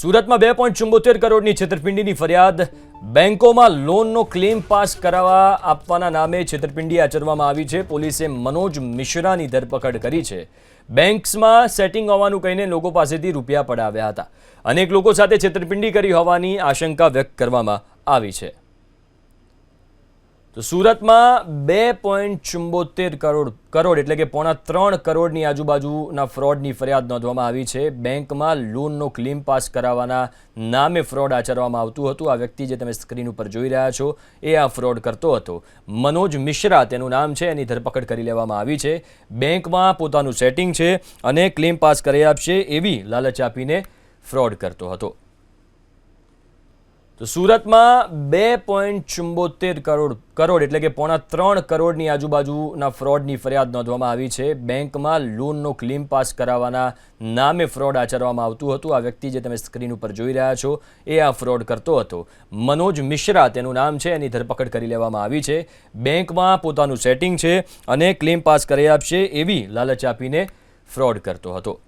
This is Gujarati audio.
સુરતમાં 2.74 કરોડની છેતરપિંડીની ફરિયાદ બેંકોમાં લોનનો ક્લેમ પાસ કરાવવા આપવાના નામે છેતરપિંડી આચરવામાં આવી છે। પોલીસે મનોજ મિશ્રાની ધરપકડ કરી છે। બેંક્સમાં સેટિંગ હોવાનું કહીને લોકો પાસેથી રૂપિયા પડાવ્યા હતા। અનેક લોકો સાથે છેતરપિંડી કરી હોવાની આશંકા વ્યક્ત કરવામાં આવી છે। તો સુરતમાં 2.74 કરોડ એટલે કે 3.25 કરોડની આજુબાજુના ફ્રોડની ફરિયાદ નોંધવામાં આવી છે। બેંકમાં લોનનો ક્લેમ પાસ કરાવવાના નામે ફ્રોડ આચરવામાં આવતું હતું। આ વ્યક્તિ જે તમે સ્ક્રીન ઉપર જોઈ રહ્યા છો એ આ ફ્રોડ કરતો હતો। મનોજ મિશ્રા તેનું નામ છે, એની ધરપકડ કરી લેવામાં આવી છે। બેંકમાં પોતાનું સેટિંગ છે અને ક્લેમ પાસ કરી આપશે એવી લાલચ આપીને ફ્રોડ કરતો હતો। તો સુરતમાં 2.74 કરોડ એટલે કે 3.25 કરોડની આજુબાજુના ફ્રોડની ફરિયાદ નોંધવામાં આવી છે। બેંકમાં લોનનો ક્લેમ પાસ કરાવવાના નામે ફ્રોડ આચરવામાં આવતું હતું। આ વ્યક્તિ જે તમે સ્ક્રીન ઉપર જોઈ રહ્યા છો એ આ ફ્રોડ કરતો હતો। મનોજ મિશ્રા તેનું નામ છે, એની ધરપકડ કરી લેવામાં આવી છે। બેંકમાં પોતાનું સેટિંગ છે અને ક્લેમ પાસ કરી આપશે એવી લાલચ આપીને ફ્રોડ કરતો હતો।